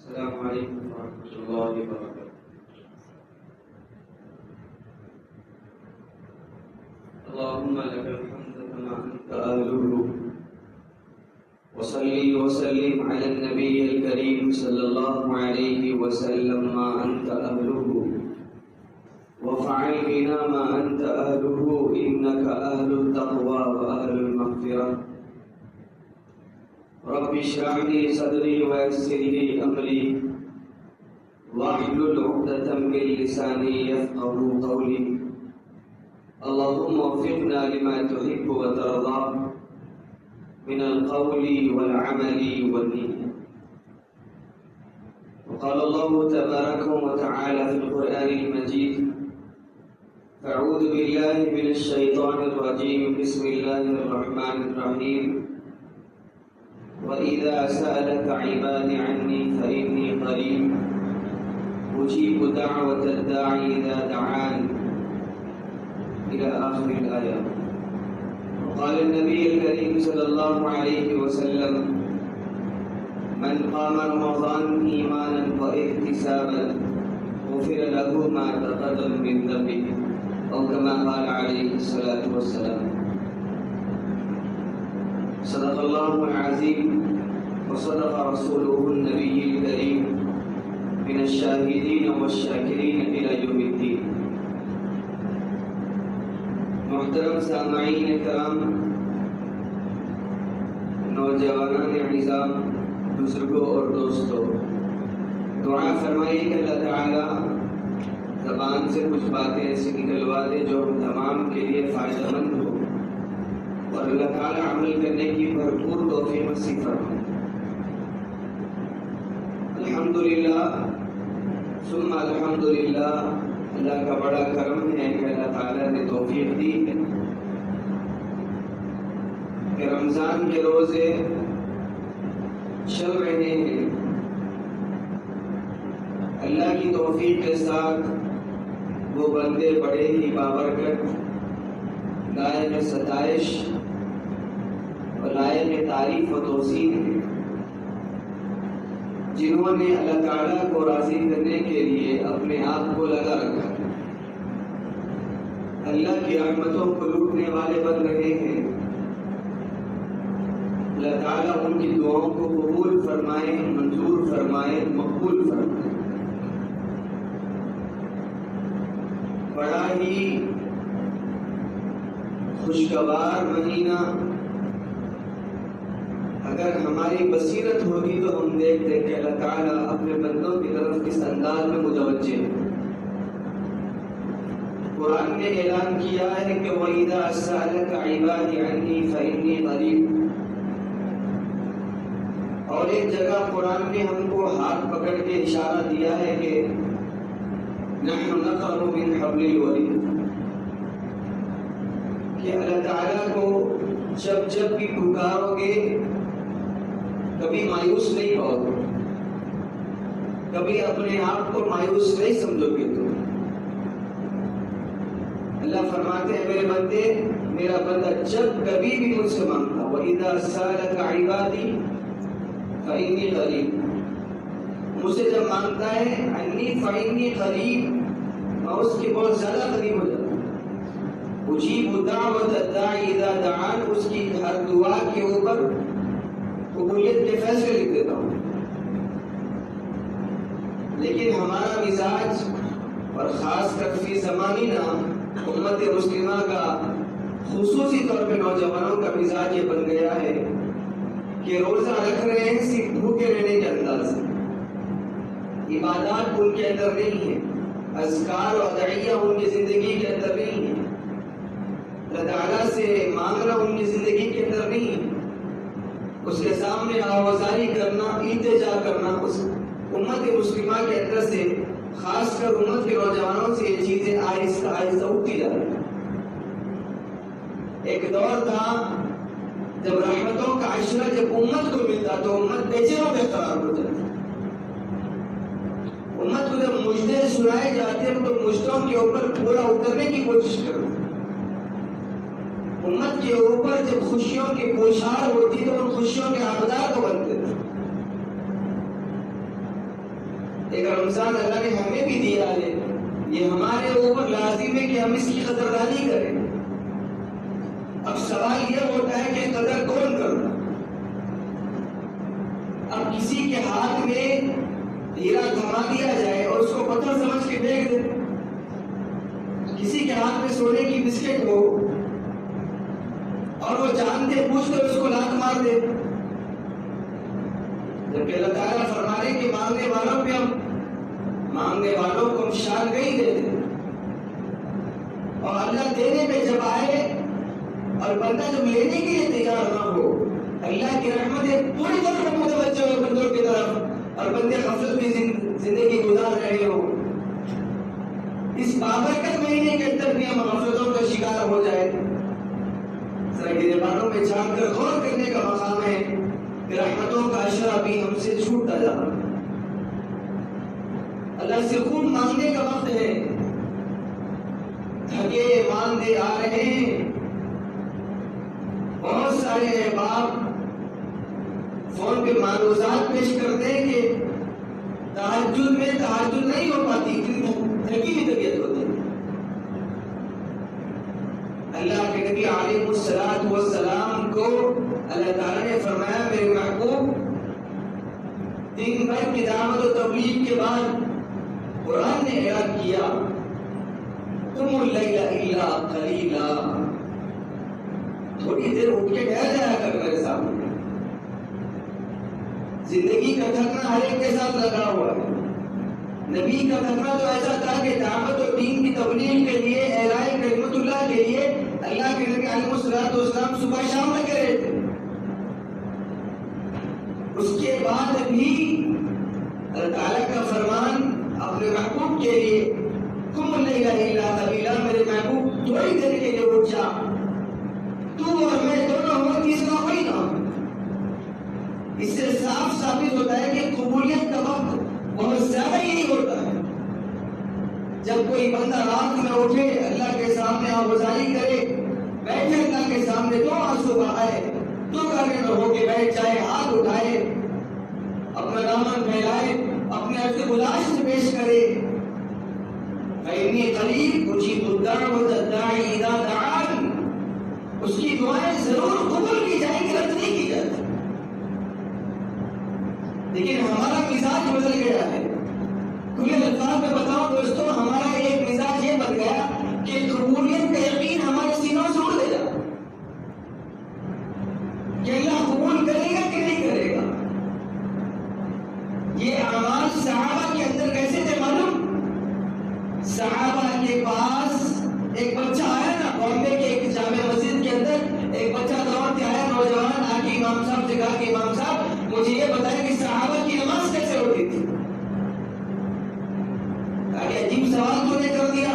السلام عليكم ورحمة الله وبركاته. اللهم لك الحمد كما أنت أهله، وصلي وسلم على النبي الكريم صلى الله عليه وسلم ما أنت أهله، وفعل بنا ما أنت أهله، إنك أهل التقوى وأهل المغفرة. رب اشرح لي صدري ويسر لي أمري واحلل عقدة من لساني يفقهوا قولي. اللهم وفقنا لما تحب وترضى من القول والعمل والنية. وقال الله تبارك وتعالى في القرآن المجيد: أعوذ بالله من الشيطان الرجيم، بسم الله الرحمن الرحيم. وإذا سألك عبادي عني فإني قريب أجيب دعوة الداعي إذا دعان، إلى آخر الآية. وقال النبي الكريم صلى الله عليه وسلم: من قام رمضان إيمانا واحتسابا غفر له ما تقدم من ذنبه، أو كما قال عليه الصلاة والسلام. صدق الله العظيم وصدق رسوله النبي الكريم من الشاهدين والشاكرين إلى يوم الدين. محترم سامعین کرام، نوجوانان نظام، بزرگوں اور دوستوں، دعا فرمائیے کہ اللہ تعالیٰ زبان سے کچھ باتیں ایسی نکلوا دے جو ہم تمام کے لیے فائدہ مند ہو، اور اللہ تعالیٰ عمل کرنے کی بھرپور توفیق نصیب فرمائے۔ الحمدللہ ثم الحمدللہ، اللہ کا بڑا کرم ہے کہ اللہ تعالیٰ نے توفیق دی کہ رمضان کے روزے چل رہے ہیں۔ اللہ کی توفیق کے ساتھ وہ بندے بڑے ہی بابرکت، لائق ستائش اور لائق تعریف و توصیف ہیں، جنہوں نے اللہ تعالیٰ کو راضی کرنے کے لیے اپنے آپ کو لگا رکھا، اللہ کی رحمتوں کو لوٹنے والے بن رہے ہیں۔ اللہ تعالیٰ ان کی دعاؤں کو قبول فرمائے، منظور فرمائے، مقبول فرمائے۔ بڑا ہی خوشگوار مہینہ، اگر ہماری بصیرت ہوگی تو ہم دیکھتے کہ اللہ تعالیٰ اپنے بندوں کی طرف کس انداز میں متوجہ ہے۔ قرآن نے اعلان کیا ہے کہ وَإِذَا سَأَلَكَ عِبَادِي عَنِّي فَإِنِّي قَرِيبٌ، اور ایک جگہ قرآن نے ہم کو ہاتھ پکڑ کے اشارہ دیا ہے کہ نَحْنُ نَقْرَبُ مِنْ حَبْلِ الْوَرِيدِ، کہ اللہ تعالیٰ کو جب بھی پکارو گے کبھی مایوس نہیں ہو گے، کبھی اپنے آپ کو مایوس نہیں سمجھو گے۔ تو اللہ فرماتے ہیں میرے بندے، میرا بندہ جب کبھی بھی مجھ سے مانگتا، وَإِذَا سَأَلَكَ عِبَادِي فَإِنِّي قَرِيبٌ، مجھ سے جب مانگتا ہے انی فإنی قریب، میں اس کے بہت زیادہ قریب ہو جاتا ہوں۔ اجیب دعوت الداعی اذا دعان، اس کی ہر دعا کے اوپر قبولیت کے فیصلے لکھ دیتا ہوں۔ لیکن ہمارا مزاج، اور خاص کر فی زماننا امت مسلمہ کا، خصوصی طور پہ نوجوانوں کا مزاج یہ بن گیا ہے کہ روزہ رکھ رہے ہیں صرف بھوکے رہنے کے انداز سے، عبادات ان کے اندر نہیں ہے، اذکار و ادعیہ ان کی زندگی کے اندر نہیں ہے، اللہ تعالیٰ سے مانگنا ان کی زندگی کے اندر نہیں ہے، اس کے سامنے آوازاری کرنا، التجا کرنا، اس امت مسلمہ کے اندر سے، خاص کر امت کے نوجوانوں سے یہ چیزیں آہستہ آہستہ اٹھتی جا رہی ہیں۔ ایک دور تھا جب رحمتوں کا عشرہ جب امت کو ملتا تو امت بے چین و بے قرار ہو جاتی، امت کو جب مجدے سنائے جاتے ہیں تو مجدوں کے اوپر پورا اترنے کی کوشش کرو، امت کے اوپر جب خوشیوں کی پوشار ہوتی تو ان خوشیوں کے حقدار کو بنتے تھے۔ رمضان اللہ نے ہمیں بھی دیا ہے، یہ ہمارے اوپر لازم ہے کہ ہم اس کی قدردانی کریں۔ اب سوال یہ ہوتا ہے کہ قدر کون کرتا؟ اب کسی کے ہاتھ میں ہیرا تھما دیا جائے اور اس کو پتھر سمجھ کے پھینک دے، کسی کے ہاتھ میں سونے کی بسکٹ ہو اور وہ جانتے پوچھتے اس کو لات مار دے، جبکہ اللہ تعالیٰ فرما رہے کہ مانگنے والوں پہ ہم شان نہیں دیتے، اور اللہ دینے پہ جب آئے اور بندہ جب لینے کے لیے تیار نہ ہو، اللہ کی رحمتیں پوری طرح متوجہ ہو بندوں کی طرف اور بندے غفلت میں زندگی گزار رہے ہو، اس بابرکت مہینے کے اندر بھی ہم غفلتوں کا شکار ہو جائے، ذرا گریبانوں میں جان کر غور کرنے کا مقام ہے کہ رحمتوں کا اشرا بھی ہم سے چھوٹتا جا رہا ہے۔ اللہ سے خون مانگنے کا وقت ہے، تھکے ماندے آ رہے ہیں، بہت سارے احباب فون پہ معروضات پیش کرتے ہیں کہ تہجد میں تہجد نہیں ہو پاتی، تھکی ہوئی طبیعت ہوتی ہے۔ اللہ کے نبی علیہ السلام کو اللہ تعالیٰ نے فرمایا میرے محبوب دن بھر کی دعوت و تبلیغ کے بعد قرآن نے اعلان کیا قم اللیل الا قلیلا، تھوڑی دیر اٹھ کے ٹہل جایا کر میرے سامنے۔ زندگی کا تھکنا ہر ایک کے ساتھ لگا ہوا ہے، نبی کا تھکنا تو ایسا تھا کہ دعوت اور دین کی تبلیغ کے لیے اعلاء کلمت اللہ کے لیے اللہ کے نبی علیہ السلام صبح شام لگے رہے تھے، اس کے بعد بھی اللہ تعالیٰ کا فرمان اپنے محبوب کے لیے قم اللیل الا قلیلا، میرے محبوب تھوڑی دیر کے لیے اٹھ جا، تو اور میں دونوں ہوں، تیسرا کوئی نہ ہو۔ اس سے صاف ثابت ہوتا ہے کہ قبولیت کا وقت بہت زیادہ یہی ہوتا ہے جب کوئی بندہ رات میں اٹھے، اللہ کے سامنے آوازاری کرے، بیٹھے اللہ کے سامنے، دو آنسو بہائے، تو کرنے نہ ہو کے بیٹھ جائے، ہاتھ اٹھائے، اپنا دامن پھیلائے، اپنے عرض گزارش پیش کرے، فإنی قریب اجیب الدعوۃ الداعی اذا دعان، اس کی دعائیں ضرور قبول کی جائیں گی، رد نہیں کی جاتی۔ لیکن ہمارا مزاج بدل گیا ہے، کھلے الفاظ میں بتاؤں دوستوں، ہمارا ایک مزاج یہ بن گیا کہ قبولیت کا یقین ہمارے سینوں سے اڑ گیا کہ اللہ قبول کرے گا کہ نہیں کرے گا۔ یہ اعمال صحابہ کے اندر کیسے تھے معلوم؟ صحابہ کے پاس ایک بچہ آیا نا، بامبے کے ایک جامع مسجد کے اندر ایک بچہ دوڑ کے آیا، نوجوان آ کے امام صاحب سے کہا کہ امام صاحب مجھے یہ بتائیں کہ صحابہ کی نماز کیسے ہوتی تھی؟ عجیب سوال تو نے کر دیا،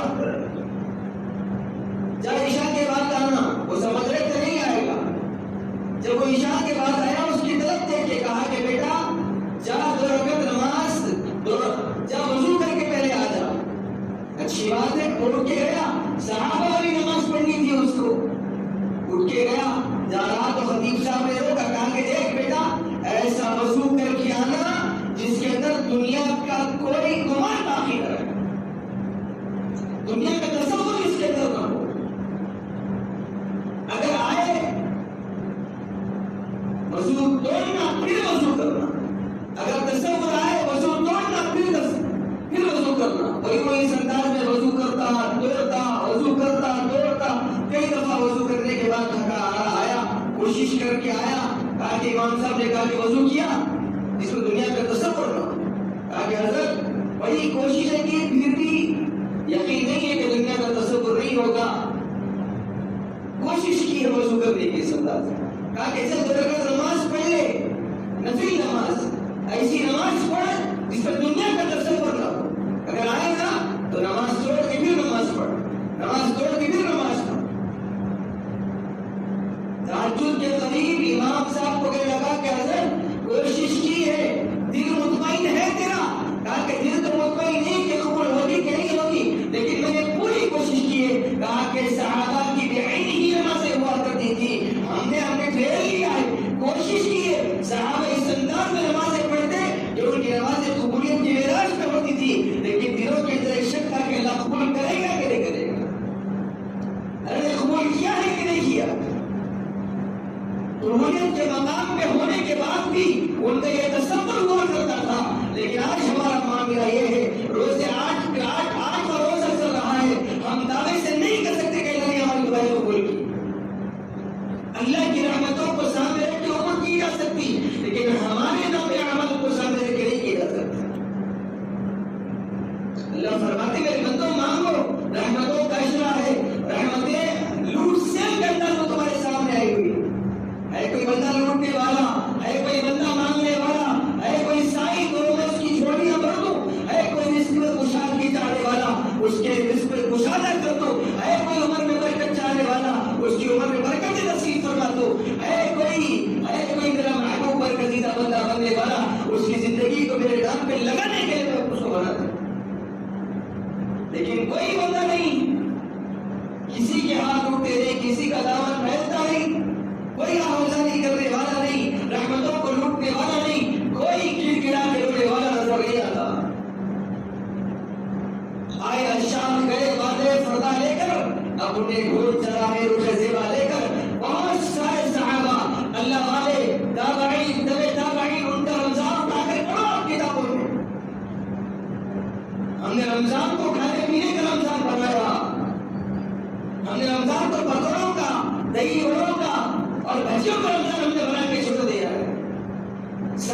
جب عشاء کے بعد آنا، وہ سمجھ رہے تھے نہیں آئے گا، جب وہ عشاء کے بعد آیا اس کی طرف دیکھ کے کہا کہ بیٹا جا دو رکعت نماز جا وضو کر کے پہلے آ جا۔ اچھی بات ہے، وہ اٹھ کے گیا، صحابہ والی نماز پڑھنی تھی اس کو، اٹھ کے گیا، جا رہا تو خطیب صاحب نے روکا، کہا کہ دیکھ بیٹا ایسا وضو کر کے آنا جس کے اندر دنیا کا کوئی گمان باقی نہ رہے، دنیا کا تصور اس کے اندر نہ ہو۔ اگر آئے وضو توڑنا پھر وضو کرنا، اگر تصور آئے وضو توڑنا پھر وضو کرنا، وہ اس انداز میں وضو کرتا توڑتا، وضو کرتا توڑتا، کئی دفعہ وضو کرنے کے بعد تھکا آیا، کوشش کر کے آیا، کہا کہ امام صاحب نے کہا کہ وضو کیا، جس میں دنیا کا تصور نہ ہو، کہا کہ حضرت وہی کوشش ہے کہ پھر بھی یقین نہیں ہے کہ دنیا کا تصور نہیں ہوگا، کوشش کی ہے وضو کرنے کی اس انداز میں، کہا کہ چل 2 رکعت نماز پڑھ لے، نفل نماز، ایسی نماز پڑھ جس پر دنیا کا تصور نہ ہو، اگر آئے گا تو نماز چھوڑ کے پھر نماز پڑھ، نماز چھوڑ کے پھر نماز پڑھ۔ تہجد کے قریب امام صاحب کو کہنے لگا کہ حضرت کوشش کی ہے، دل مطمئن ہے تیرا؟ کہا کہ دل تو مطمئن نہیں کہ قبول ہوگی کہ نہیں ہوگی، لیکن میں نے پوری کوشش کی ہے۔ کہا کہ صحابہ کی بعین ہی نمازیں ہوا کرتی تھی، ہم نے ٹھہر لیا ہے، کوشش کی ہے،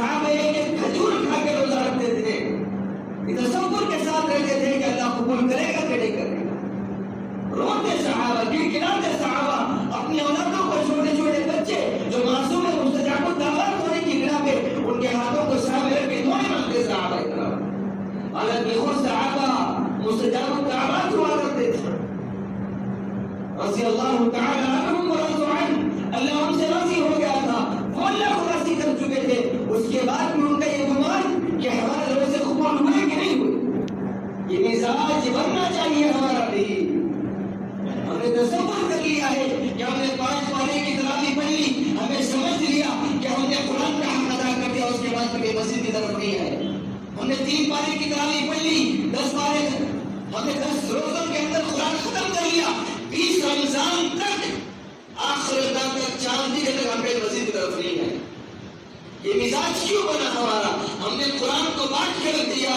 صحابہ ایک کھجور کھا کے روزہ رکھتے تھے، تصور کے ساتھ رہتے تھے کہ اللہ قبول کرے گا کہ نہیں کرے گا۔ روتے صحابہ، گڑگڑاتے صحابہ، اپنی اولادوں کو، چھوٹے چھوٹے بچے جو معصوم مستجاب الدعوات ہونے کی بنا پہ ان کے ہاتھوں کو سامنے رکھ کے دعائیں مانگتے صحابہ کرام۔ حالانکہ خود صحابہ مستجاب الدعوات ہوا کرتے تھے، رضی اللہ تعالی عنہم ورضوا عنہ، اللہ ان سے راضی ہو گیا تھا، وہ اللہ کو راضی کر چکے تھے۔ اس کے بعد بھی ان کا یہ گمان کہ ہمارے روزے قبول ہوئے کہ نہیں ہوئے، یہ مزاج بننا چاہیے ہمارا بھی۔ ہم نے تصور کر لیا ہے کہ ہم نے 5 پارے کی تراویح پڑھ لی، ہمیں سمجھ لیا کہ ہم نے قرآن کا حق ادا کر دیا، اس کے بعد کبھی مسجد کی طرف نہیں آئے۔ ہم نے 3 پارے کی تراویح پڑھ لی، 10 پارے، ہم نے 10 روزوں کے اندر قرآن ختم کر لیا، 20 رمضان تک، آخر تک چاند دن تک ہم نے مسجد کی طرف نہیں آئے۔ یہ مزاج کیوں بنا ہمارا؟ ہم نے قرآن کو بانٹ کے رکھ دیا،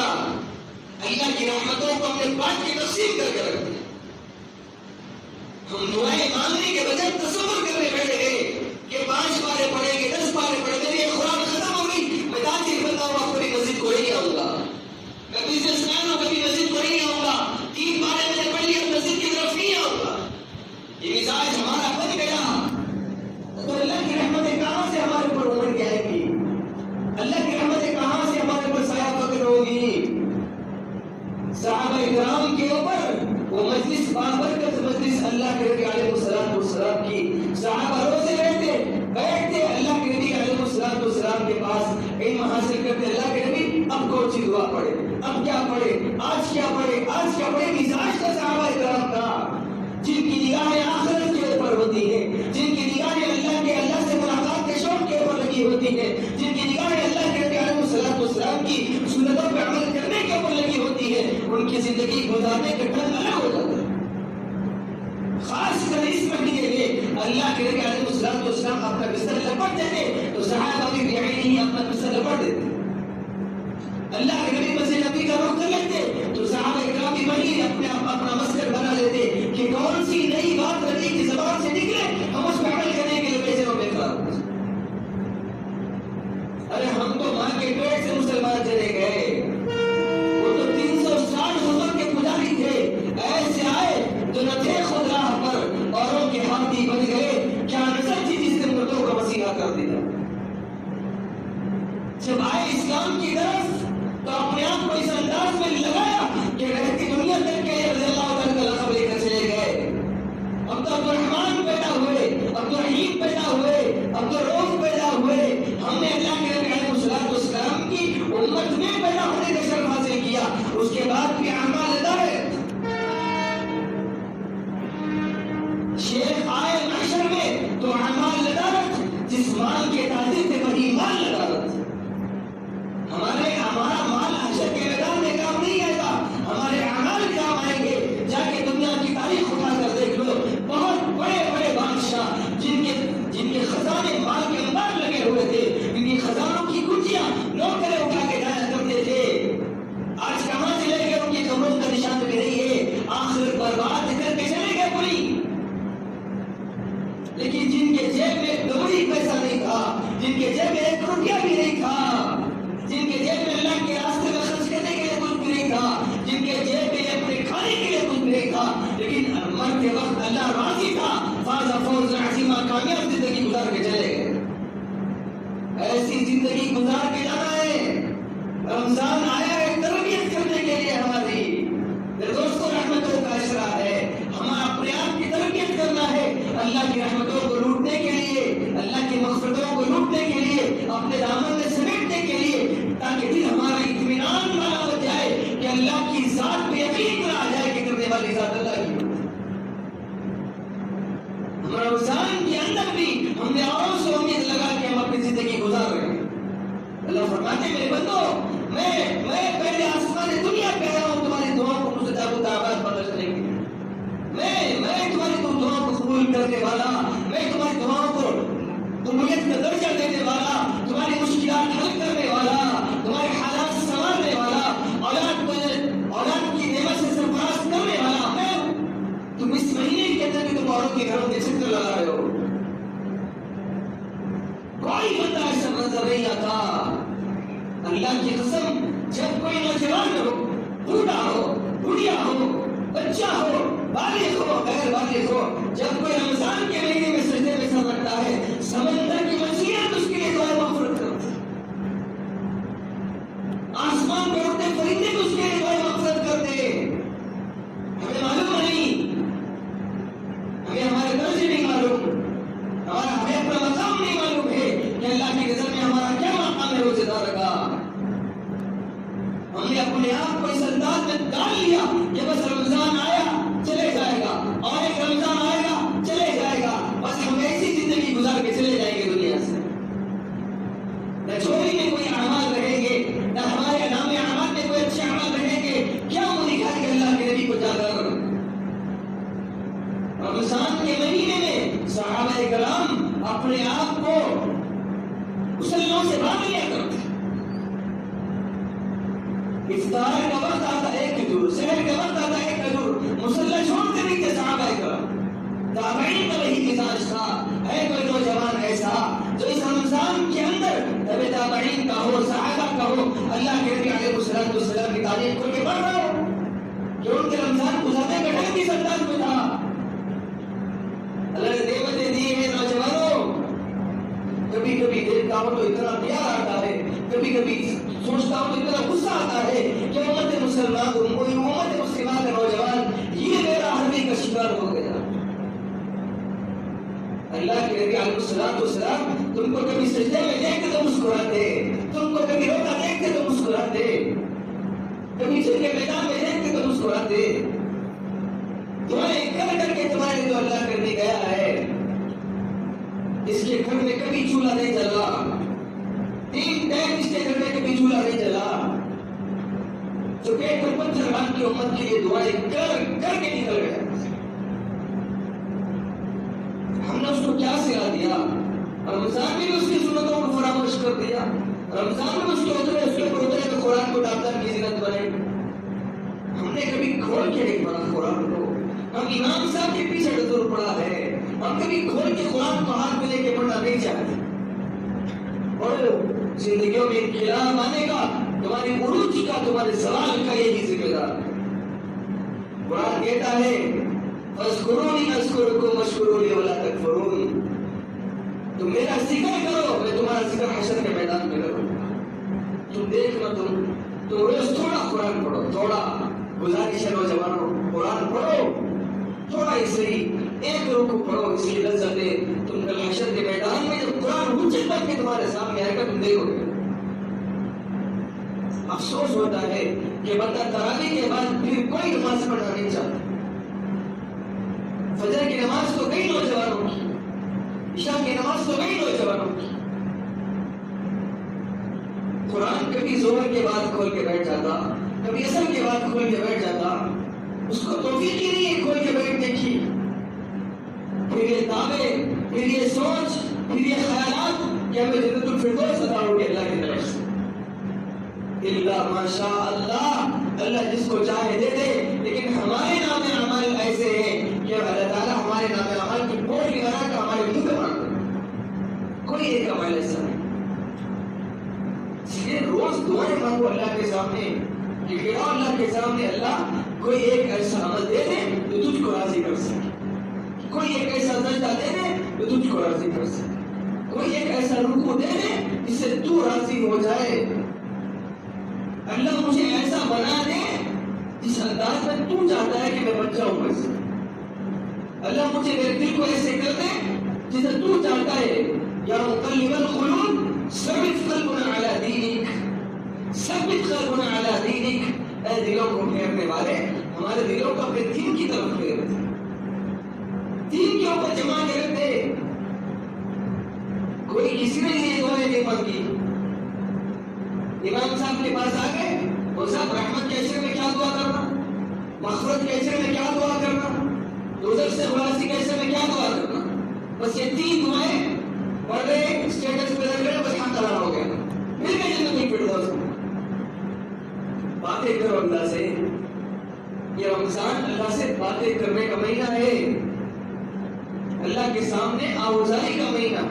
اللہ کی رحمتوں کو ہم نے بانٹ کے تقسیم کر کے رکھ دیا۔ ہم دعائیں مانگنے کے بجائے تصور کرنے بیٹھے گئے کہ 5 پارے پڑھیں گے، 10 پارے پڑھیں گے، یہ قرآن ختم ہو گئی، میں تاجر بندہ ہوں، آپ کبھی مسجد کو نہیں آؤں گا، میں بزنس مین ہوں، کبھی مسجد کو نہیں آؤں گا، 3 پارے میں نے پڑھ لیا، مسجد کی طرف نہیں آؤں گا۔ یہ مزاج ہمارا بن گیا، تو اللہ کی رحمتیں کہاں سے ہمارے اوپر امڑ کے آئیں گی؟ اللہ کی رحمتیں کہاں سے ہمارے اوپر سایہ فکر ہوگی؟ صحابہ کرام کے اوپر وہ مجلس بابرکت مجلس اللہ کے نبی علیہ السلام کی، صحابہ روزے بیٹھتے اللہ کے نبی علیہ السلام کے پاس علم حاصل کرتے، اللہ کے نبی اب کون سی دعا پڑھے، اب کیا پڑھے، آج کیا پڑھے، آج کیا پڑھے۔ مزاج کا صحابہ کرام کا، جن کی نگاہیں آخرت کے اوپر ہوتی ہیں، جن کی نگاہیں اللہ سے ملاقات کے شوق کے اوپر لگی ہوتی ہیں، جن کی نگاہیں اللہ کے نبی علیہ السلام کی سنتوں پر عمل کرنے کے اوپر لگی ہوتی ہے، ان کی زندگی گزارنے کا ڈھنگ الگ ہو جاتا ہے۔ خاص کر اس مہینے میں اللہ کے نبی علیہ السلام اپنا بستر لپٹ دیتے تو صحابہ بھی بعینہ اپنا بستر لپٹ دیتے۔ اللہ کے نبی مسجد نبی کا رخ کر لیتے تو صحابہ کرام بھی وہی اپنا مسکن بنا لیتے کہ کون سی نئی بات نبی کی زبان سے نکلے ہم اس پہ عمل کرنے کے لیے پیسے میں بیکار ہو۔ ارے ہم تو ماں کے پیٹ سے مسلمان چلے گئے، وہ تو 360 حضور کے پجاری تھے، ایسے آئے جو نہ تھے خود راہ پر، اوروں کے ہاتھی بن گئے، کیا نظر تھی جس نے مردوں کا مسیحا کر دیا۔ جب آئے اسلام کی طرف تو اپنے آپ کو اس انداز میں لگایا کہ رہتی دنیا تک کے رضی اللہ تعالیٰ کا لقب لے کر چلے گئے۔ اب تو عبدالرحمن پیدا ہوئے، عبدالرحیم پیدا ہوئے، عبدالرؤف پیدا ہوئے، ہم نے اللہ کے نبی علیہ السلام کی امت میں پیدا ہونے کا شرف حاصل کیا۔ اس کے بعد بھی اعمال ہدایت، شیخ آئے محشر میں تو اعمال ہدایت، جس مال کے تاجر تھے وہی مال ہدایت۔ ہمارا مال حشر کے میدان میں کام نہیں آئے گا، ہمارے اعمال کام آئیں گے۔ جا کے دنیا کی تاریخ اٹھا کر دیکھ لو، بہت بڑے بڑے بادشاہ جن کے خزانے مال کے انبار لگے ہوئے تھے، جن کی خزانوں کی کنجیاں نوکرے اٹھا کے جایا کرتے تھے، آج کہاں چلے گئے؟ ان کی قبروں کا نشان بھی نہیں ہے، آخر برباد کر کے چلے گئے پوری۔ لیکن جن کے جیب میں دوڑی پیسہ نہیں تھا، جن کے جیب میں 1 روپیہ بھی نہیں تھا، جن کے جیب میں اللہ کے راستے میں خرچ کرنے کے لیے کچھ بھی نہیں تھا، جن کے جیب میں اپنے کھانے کے لیے کچھ بھی نہیں تھا، لیکن مرتے وقت اللہ راضی تھا، فاز فوز عظیمہ، کامیاب زندگی گزار کے چلے گئے۔ ایسی زندگی گزار کے جانا ہے۔ رمضان آیا ہے تربیت کرنے کے لیے ہماری، میرے دوستوں رحمتوں کا اشرا ہے، ہمیں اپنے آپ کی تربیت کرنا ہے، اللہ کی رحمتوں کو لوٹنے کے لیے، اللہ کی مغفرتوں کو لوٹنے کے لیے، اپنے دامن میں سمیٹنے کے لیے، تاکہ دل ہمارا اطمینان والا ہو جائے کہ اللہ کی ذات پہ یقین آ جائے کہ کرنے والی ذات اللہ کی۔ ہمارا رمضان کے اندر بھی ہم نے اوروں سے امید لگا کہ ہم اپنی زندگی گزار رہے ہیں۔ اللہ فرماتے میرے بندو، میں پہلے آسمان دنیا پہ آیا ہوں تمہاری دعاؤں کو مستجاب الدعوات بدلنے کے لیے، میں تمہاری دعاؤں کو قبول کرنے والا، میں تمہاری دعاؤں کو قبولیت کا درجہ دینے والا، تمہاری مشکلات حل کرنے والا، تمہارے حالات سنوارنے والا، اولاد کی نعمت سے سرفراز کرنے والا میں ہوں۔ تم اس مہینے کے اندر بھی تم اوروں کے گھروں کے چکر لگا رہے ہو، کوئی بندہ ایسا نظر نہیں آتا اللہ کی قسم جب کوئی نوجوان ہو، بوڑھا ہو، بڑھیا ہو، بچہ ہو، بالغ ہو، غیر بالغ ہو، جب کوئی رمضان کے مہینے میں سجدے میں سر رکھتا ہے، سمندر کی مچھلیاں اس کے لیے دعائیں مغفرت کرتی ہیں، آسمان پہ اڑتے پرندے اس کے لیے دعائیں مغفرت کرتے ہیں۔ ہمیں معلوم نہیں، ہمیں ہمارے درجے نہیں معلوم، ہمیں اپنا مقام نہیں معلوم ہے کہ اللہ کی نظر میں ہمارا کیا مقام ہے روزے دار کا۔ ہم نے اپنے آپ کو اس انداز میں ڈال لیا کہ بس رمضان آیا چلے جائے گا، اور ایک رمضان آئے گا چلے جائے گا، بس ہم ایسی زندگی گزار کے چلے جائیں گے دنیا سے۔ نہ چوری میں کوئی اعمال رہیں گے، نہ ہمارے نام اعمال میں کوئی اچھے اعمال رہیں گے۔ کیا وہ دکھائے کہ اللہ کے نبی کو جا کر رمضان کے مہینے میں صحابہ کرام اپنے آپ کو مسلمانوں سے باندھ لیا کرتے، افطار کا وقت آتا ایک کھجور، سحر کا وقت آتا ایک کھجور، مسلح چھوڑتے نہیں تھے صحابہ کرام۔ تابعین کا وہی مزاج تھا۔ ہے کوئی نوجوان ایسا جو اس رمضان کے اندر تبع تابعین کا ہو، صحابہ کا ہو، اللہ کے نبی علیہ السلام کی تعلیم کھول کے پڑھ رہا ہو کہ ان کے رمضان گزارنے کا ڈھنگ کس انداز میں تھا؟ اللہ نے نعمتیں دی ہیں نوجوانوں، کبھی کبھی دیکھتا ہوں تو اتنا پیار آتا ہے، کبھی کبھی سوچتا ہوں تو اتنا غصہ آتا ہے کہ امت مسلمان کا نوجوان یہ میرا حرمی کا شکار ہو گیا۔ اللہ کے نبی علیہ السلام تم کو کبھی سجدے میں دیکھتے تو مسکراتے، تم کو کبھی روتا دیکھتے تو مسکراتے، کبھی جنگ کے میدان میں دیکھتے تو مسکراتے، دعائیں کر کر کے تمہارے جو اللہ کرنے گیا ہے، اس کے گھر میں کبھی چولہا نہیں جلا، 3 ٹائم اس کے گھر میں کبھی چولہا نہیں جلا، جو پیٹ پر پتھر رکھ کے امت کے لیے دعائیں کر کر کے نکل گیا۔ ہم نے اس کو کیا سکھا دیا؟ رمضان میں بھی اس کی سنتوں کو فراموش کر دیا، رمضان میں اس کے اترے تو قرآن کو ڈاکٹر کی زینت بنے۔ ہم نے کبھی کھول کے نہیں پڑھا قرآن کو، ہم امام صاحب کے پیچھے ضرور پڑھا ہے، ہم کبھی کھول کے قرآن کو ہاتھ میں لے کے پڑھنا نہیں چاہتے۔ اور زندگیوں میں انقلاب آنے کا، تمہاری عروج کا، تمہارے زوال کا یہی ذمہ دار ہے۔ قرآن کہتا ہے فاذکرونی اذکرکم واشکروا لی ولا تکفرون، تم میرا ذکر کرو میں تمہارا ذکر حشر کے میدان میں کروں۔ تم دیکھنا، تم روز تھوڑا قرآن پڑھو، تھوڑا، گزارش ہے نوجوانوں قرآن پڑھو، تھوڑا ہی صحیح، ایک رکوع پڑھو، اس کی لذت ہے۔ تم کل حشر کے میدان میں جب قرآن حجت بن کے تمہارے سامنے آئے گا تم دیکھو گے۔ افسوس ہوتا ہے کہ بندہ تراویح کے بعد پھر کوئی نماز پڑھنا نہیں چاہتا۔ فجر کی نماز تو کئی نوجوانوں کی، عشاء کی نماز تو کئی نوجوانوں کی، قرآن کبھی ظہر کے بعد کھول کے بیٹھ جاتا، کبھی عصر کے بعد کھول کے بیٹھ جاتا، اس کو توفیق ہی نہیں ہے کھول کے بیٹھنے کی۔ پھر یہ دعوے، پھر یہ سوچ، پھر یہ خیالات کہ ہمیں جنت الفردوس عطا ہوگی اللہ کی طرف سے۔ اللہ ماشاء اللہ، اللہ جس کو چاہے دے دے، لیکن ہمارے نام اعمال ایسے ہیں کہ اللہ تعالیٰ ہمارے نام اعمال کی پوری بنا کر ہمارے منہ پہ مار دے۔ کوئی ایک عمل ایسا نہیں۔ اس لیے روز دعائیں مانگو اللہ کے سامنے کہ گراؤ اللہ کے سامنے، اللہ کوئی ایک ایسا عمل دے دے جو تجھ کو راضی کر سکے، کوئی ایک ایسا سجدہ دے دے جو تجھ کو راضی کر سکے، کوئی ایک ایسا رکوع دے دے جس سے تو راضی ہو جائے۔ اللہ مجھے ایسا بنا دے جس انداز میں تو چاہتا ہے کہ میں بن جاؤں ویسے۔ اللہ مجھے میرے دل کو ایسے کر دے جسے تو چاہتا ہے۔ یا مقلب القلوب ثبت قلبنا علی دینک، ثبت قلبنا علی دینک۔ اے دلوں کو پھیرنے والے، ہمارے دلوں کو اپنے دین کی طرف پھیر دے، دین کے اوپر جما کے رکھ دے۔ کوئی کسی نے یہ دعائیں نہیں مانگی۔ امام صاحب کے پاس آ گئے، وہ صاحب رحمت کے عشرے میں کیا دعا کرنا، مغفرت کے عشرے میں کیا دعا کرنا، دوزخ سے خلاصی کے عشرے میں کیا دعا کرنا، بس یہ 3 دعائیں پڑھ گئے، اسٹیٹس پہ رکھ گئے، بس حق قرار ہو گیا، مل گئے جنت الفردوس۔ باتیں کرو اللہ سے۔ یہ رمضان اللہ سے باتیں کرنے کا مہینہ ہے، اللہ کے سامنے آوازاری کا مہینہ۔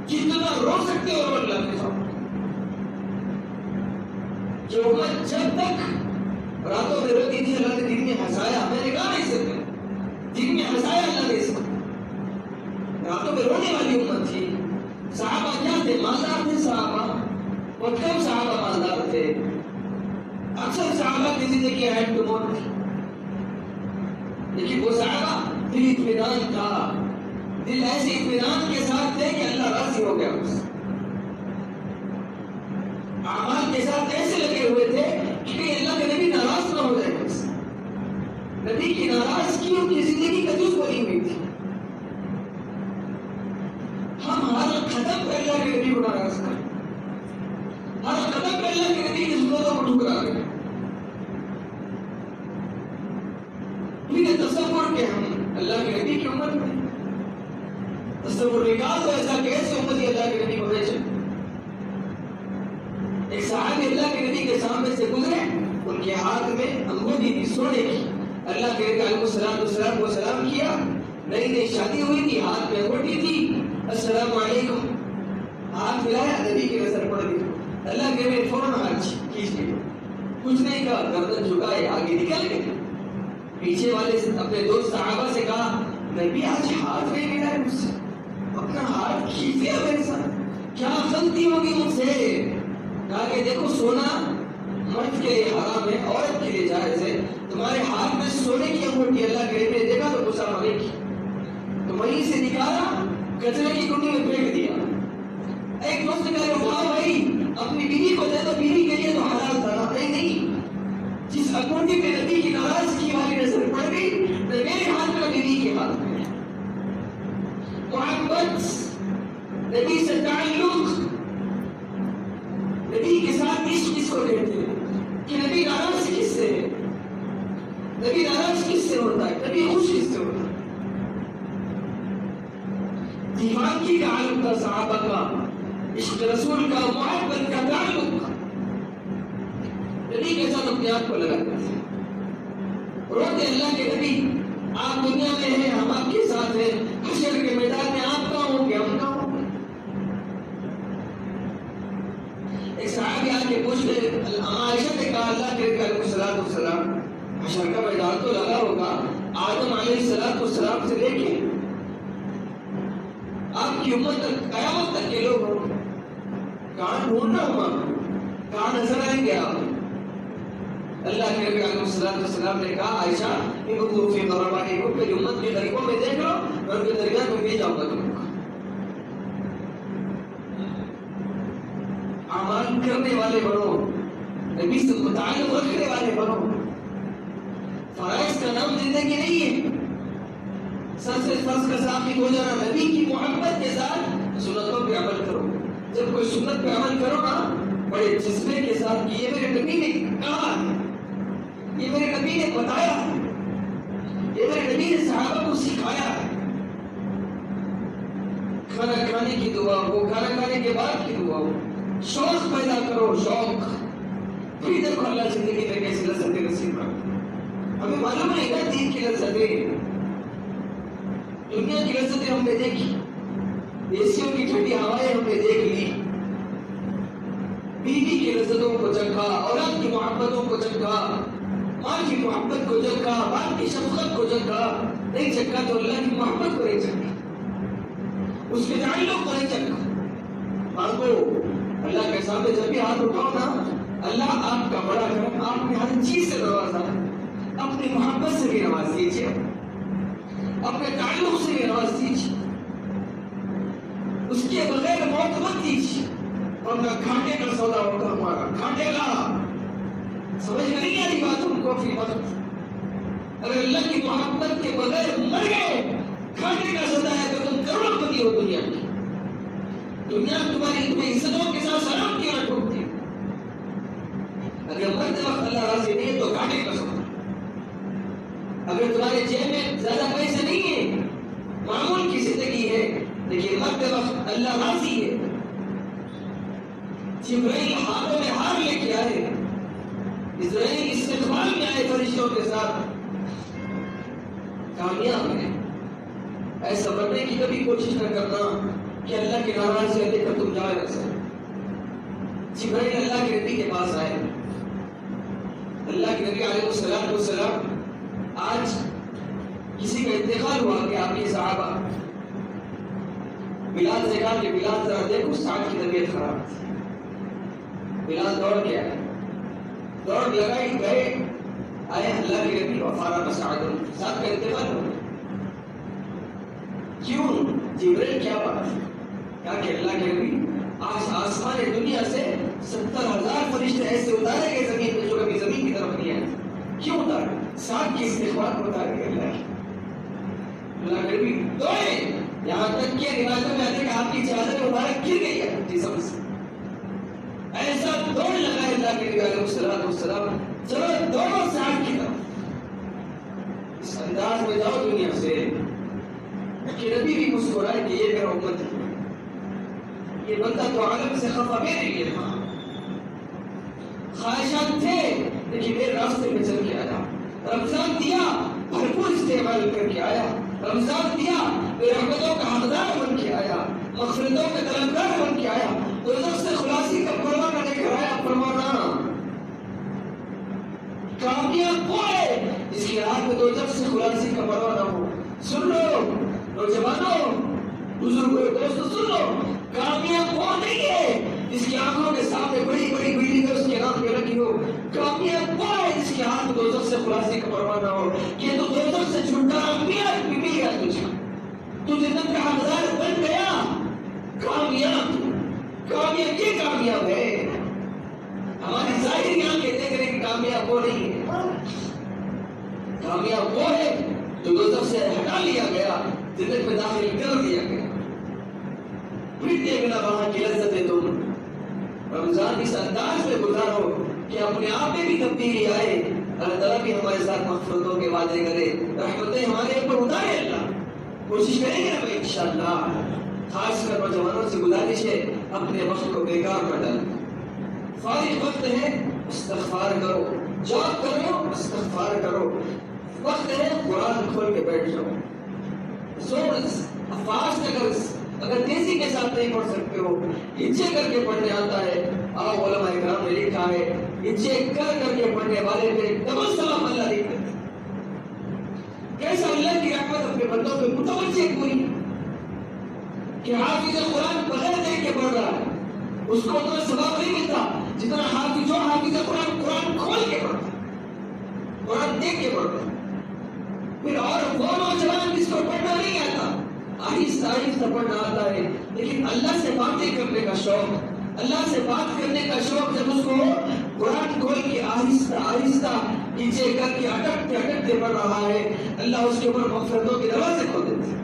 جتنا رو سکتے ہو اللہ کے سامنے، کہ امت جب تک راتوں میں روتی تھی اللہ نے دن میں ہنسایا. میں نے کہا نہیں سکتے دن میں ہنسایا اللہ نے اس کو. راتوں میں رونے والی امت تھی. صحابہ کیا تھے؟ مالدار تھے صحابہ. اور کم صحابہ مالدار تھے. اکثر صحابہ کی زندگی ہینڈ ٹو ماؤتھ تھی. لیکن وہ صحابہ دل اطمینان تھا. دل ایسے اطمینان کے ساتھ تھے کہ اللہ راضی ہو گیا اس. اعمال کے ساتھ ایسے لگے ہوئے تھے کہ کہیں اللہ کے نبی ناراض نہ ہو جائے اس. نبی کی ناراضگی ان کی زندگی کا جز بنی ہوئی تھی. ہم ہر قدم پہ اللہ کے نبی کو ناراض کریں. ہر قدم پہ اللہ کے نبی کی ضرورتوں کو ٹھکرا رہے ہیں. یہ تصور کہ ہم اللہ کے نبی کی امت میں تصور نکال دو ایسا کیسے امتی اللہ کے نبی کو بھیجے. ایک صحابی اللہ کے نبی کے سامنے سے گزرے, ان کے ہاتھ میں انگوٹھی تھی سونے کی. اللہ کے نبی علیہ السلام کو سلام کیا. نئی نئی شادی ہوئی تھی, ہاتھ میں انگوٹھی تھی. السلام علیکم ہاتھ ملایا, نبی کی نظر پڑ گئی. اللہ کے نبی فوراً ہاتھ کھینچ لیا, کچھ نہیں کہا, گردن جھکائے آگے نکل گئے. پیچھے والے اپنے دوست صحابہ سے کہا نبی آج ہاتھ نہیں ملا ہے مجھ سے, اپنا ہاتھ کھینچ لیا میرے ساتھ, کیا غلطی ہوگی مجھ سے. کہا کہ دیکھو سونا مرد کے لیے حرام ہے, عورت کے لیے جائز ہے. تمہارے ہاتھ میں سونے کی انگوٹھی اللہ کے نبی نے دیکھا تو غصہ مارے کی, تو وہیں سے نکالا, کچرے کی کنڈی میں پھینک دیا. ایک دوست نے کہا واہ بھائی اپنی بیوی کو دے تو بیوی کے لیے تو حلال تھا نا. نہیں, جس انگوٹھی پہ نبی کی ناراضگی والی نظر پڑ گئی تو میرے ہاتھ میں نبی کے ہاتھ میں. محبت, نبی سے تعلق, نبی کے ساتھ عشق کس کو کہتے ہیں کہ نبی ناراض کس سے ہے, نبی ناراض کس سے ہوتا ہے, نبی خوش کس سے ہوتا ہے. دیوانگی کا عالم تھا صحابہ کا, عشق رسول کا, محبت کا تعلق. نبی کے ساتھ اپنے آپ کو لگاتے تھے, روتے اللہ کے نبی آپ دنیا میں ہیں, ہم آپ کے ساتھ ہیں, حشر کے میدان میں آپ کہاں ہوں گے, ہم کہاں ہوں گے. ایک صحابی آ کے پوچھ لے, عائشہ نے کہا اللہ کے نبی علیہ السلام حشر کا میدان تو لگا ہوگا, آدم علیہ السلام سے لے کے آپ کی امت تک قیامت تک کے لوگ ہوں, کہاں ڈھونڈنا ہوا, کہاں نظر آئیں گے آپ. اللہ کے نبی علیہ السلام نے کہا عائشہ انظروا فی قربانکم, میری امت کے غریبوں میں دیکھ لو, میں ان کے درمیان میں لے جاؤں گا تم کو. اعمال کرنے والے بنو, نبی سے متعلق رکھنے والے بنو. فرائض کا نام زندگی نہیں ہے. سب سے فرض کا ثابت ہو جانا, نبی کی محبت کے ساتھ سنتوں پہ عمل کرو. جب کوئی سنت پہ عمل کرو نا بڑے جذبے کے ساتھ کہ یہ میرے نبی نے کہا ہے, یہ میرے نبی نے بتایا ہے, یہ میرے نبی نے صحابہ کو سکھایا ہے. کھانا کھانے کی دعا ہو, کھانا کھانے کے بعد کی دعا ہو, شوق پیدا کرو, شوق. پھر دیکھو اللہ زندگی میں کیسی لذتیں نصیب کرتا. ہمیں معلوم ہے کہ دین کی لذتیں, دنیا کی لذتیں ہم نے دیکھی, ایسیوں کی ٹھنڈی ہوائیں ہم نے دیکھ لی, بیوی کی لذتوں کو چکھا, اولاد کی محبتوں کو چکھا, ماں کی محبت کو چکھا, باپ کی شفقت کو چکھا. نہیں چکھا تو اللہ کی محبت کو نہیں چکھا, اس کے تعلق کو نہیں چکھا. مانگو اللہ کے سامنے جب بھی ہاتھ اٹھاؤ نا, اللہ آپ کا بڑا کرم آپ نے ہر چیز سے نوازا ہے. اپنی محبت سے بھی نواز دیجیے, اپنے تعلق سے بھی نواز دیجیے, اس کے بغیر موت مت دیجیے. ورنہ کھاٹے کا سودا ہوگا ہمارا, کھاٹے کا. سمجھ میں نہیں آئی بات تم کو فی وقت. اگر اللہ کی محبت کے بغیر مر گئے, کھاٹے کا سودا ہے تو تم کروڑ پتی ہو دنیا کی. دنیا تمہاری عزتوں کے ساتھ سلام کیا ٹوٹتی. اگر مرتے وقت اللہ راضی نہیں ہے تو کھاٹے کا سودا. اگر تمہارے جیب میں زیادہ پیسے نہیں ہیں, معمول کی زندگی ہے, لیکن مرتے وقت اللہ راضی ہے. جبرائیل ہاتھوں میں ہار لے کے آئے, اسرائیل استقبال میں آئے فرشتوں کے ساتھ, کامیاب ہے. ایسا بننے کی کبھی کوشش نہ کرنا کہ اللہ کے ناراض سے لے کر تم جائے. ایسا جبرائیل اللہ کے نبی کے پاس آئے, اللہ کے نبی علیہ السلام آج کسی کا انتقال ہوا کہ آپ کے صحابہ بلال سے کہا کہ بلال ذرا دیکھو سعد کی طبیعت خراب تھی. بلال دوڑ کے آئے, دوڑ لگائی گئے, آئے اللہ کے نبی وفارق سعد کا انتقال ہوا. کیوں جبریل کیا بات ہے؟ کہا کہ اللہ کے نبی آج آسمان دنیا سے 70,000 فرشتے ایسے اتارے گئے زمین پہ جو کبھی زمین کی طرف نہیں آئے. کیوں اتارے؟ سعد کی استغفار کو اتارے گئے اللہ کے نبی دوڑے, یہاں تک کہ روایتوں میں آتا ہے کہ آپ کی چادر مبارک گر گئی ہے جسم سے. ایسا دوڑ لگا ہے اللہ کے نبی علیہ السلام, چلو دوڑو سعد کی طرف. اس انداز میں جاؤ دنیا سے کہ نبی بھی مسکرائے کہ یہ میرا امت ہے, یہ بندہ تو عالم سے خفا میرے لیے تھا. خواہشات تھے لیکن میرے راستے میں چل کے آیا. رمضان دیا بھرپور استعمال کر کے آیا. رمضان دیا رحمتوں کا حقدار بن کے آیا, مغفرتوں کا طلبگار بن کے آیا. دوزخ سے خلاصی کا پروانہ لے کر آیا. پروانہ کامیاب وہ ہے جس کی رات میں دوزخ سے خلاصی کا پروانہ ہو. سن لو نوجوانوں, بزرگوں, دوستوں سن لو, کامیاب وہ نہیں ہے جس کی آنکھوں کے سامنے بڑی بڑی بلڈنگ اس کے نام پہ رکھی ہو. کامیاب وہ ہے جس کے ہاتھ دوزخ سے خلاصی کا پروانہ ہو کہ تو دوزخ سے چھٹکارا مل گیا تجھے, تو جنت کا حقدار بن گیا. کامیاب کامیاب یہ کامیاب ہے. ہماری ظاہری آنکھیں دیکھ رہے کہ کامیاب وہ نہیں ہے. کامیاب وہ ہے جو دوزخ سے ہٹا لیا گیا, جنت میں داخل کر دیا گیا. پھر دیکھنا وہاں کی لذتیں. تم رمضان اس انداز میں گزارو کہ اپنے آپ میں بھی تبدیلی آئے. اللہ تعالیٰ بھی ہمارے ساتھ مغفرتوں کے وعدے کرے, رحمتیں ہمارے اوپر اتارے. اللہ کوشش کریں گے نا بھائی انشاءاللہ. خاص کر نوجوانوں سے گزارش ہے اپنے وقت کو بیکار نہ ڈالیں. فارغ وقت ہے استغفار کرو, جاب کرو استغفار کرو. وقت ہے قرآن کھول کے بیٹھ جاؤ. اگر تیزی کے ساتھ نہیں پڑھ سکتے ہو, ہچے کر کے پڑھنے آتا ہے. آپ علماء اکرام نے لکھا ہے ہچے کر کے پڑھنے والے پہ ڈبل ثواب اللہ نہیں کرتے. کیسا اللہ کی رحمت اپنے بندوں پہ متوجہ ہوئی کہ حافظ قرآن بغیر دیکھ کے پڑھ رہا ہے, اس کو اتنا ثواب نہیں ملتا جتنا حافظ قرآن کھول کے پڑھتا ہے, قرآن دیکھ کے پڑھتا ہے. پھر اور وہ نوجوان جس کو پڑھنا نہیں آتا, آہستہ آہستہ پڑھنا آتا ہے, لیکن اللہ سے باتیں کرنے کا شوق, اللہ سے بات کرنے کا شوق, جب اس کو قرآن کھول کے آہستہ آہستہ نیچے کر کے اٹکتے پڑھ رہا ہے, اللہ اس کے اوپر مغفرتوں کے دروازے کھول دیتے ہیں.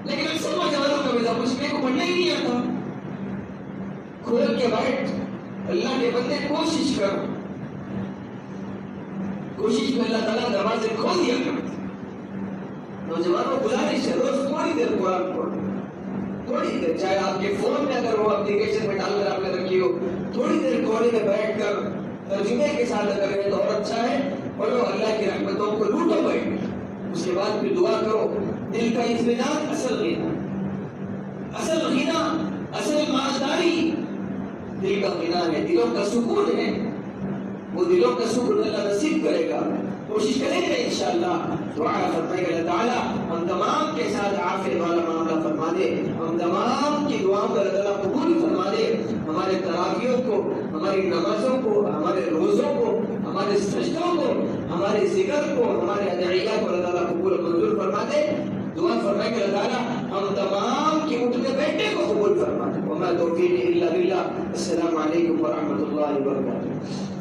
لیکن اکثر نوجوانوں کا مزاج مجھ کو پڑھنا ہی نہیں آتا. کھول کے بیٹھ, اللہ کے بندے کوشش کر, کوشش میں اللہ تعالیٰ دروازے کھول دیا کرتے. نوجوانوں گزارش ہے روز تھوڑی دیر قرآن پڑھو, تھوڑی دیر, چاہے آپ کے فون میں اگر وہ اپلیکیشن میں ڈال کر آپ نے رکھی ہو, تھوڑی دیر کونے میں بیٹھ کر ترجمے کے ساتھ اگر ہے تو اور اچھا ہے. پڑھو, اللہ کی رحمتوں کو لوٹو بیٹھ. اس کے بعد پھر دعا کرو. دل کا اطمینان اصل غنا, اصل غنا, اصل مالداری دل کا غنا ہے, دلوں کا سکون ہے. وہ دلوں کا سکون اللہ نصیب کرے گا. کوشش کریں گے انشاءاللہ. دعا فرمائے گا اللہ تعالیٰ ہم تمام کے ساتھ عافیت والا معاملہ فرما دے, ہم تمام کی دعاؤں کو اللہ تعالیٰ قبول فرما دے. ہمارے تراویحوں کو, ہماری نمازوں کو, ہمارے روزوں کو, ہمارے سجدوں کو, ہمارے ذکر کو, ہمارے ادعیہ کو اللہ تعالیٰ قبول و منظور فرما دے. دعا فرمائے کہ اللہ تعالیٰ ہم تمام کے اٹھنے بیٹھنے کو قبول فرما دے. وما توفیقی الا باللہ. السلام علیکم ورحمۃ اللہ وبرکاتہ.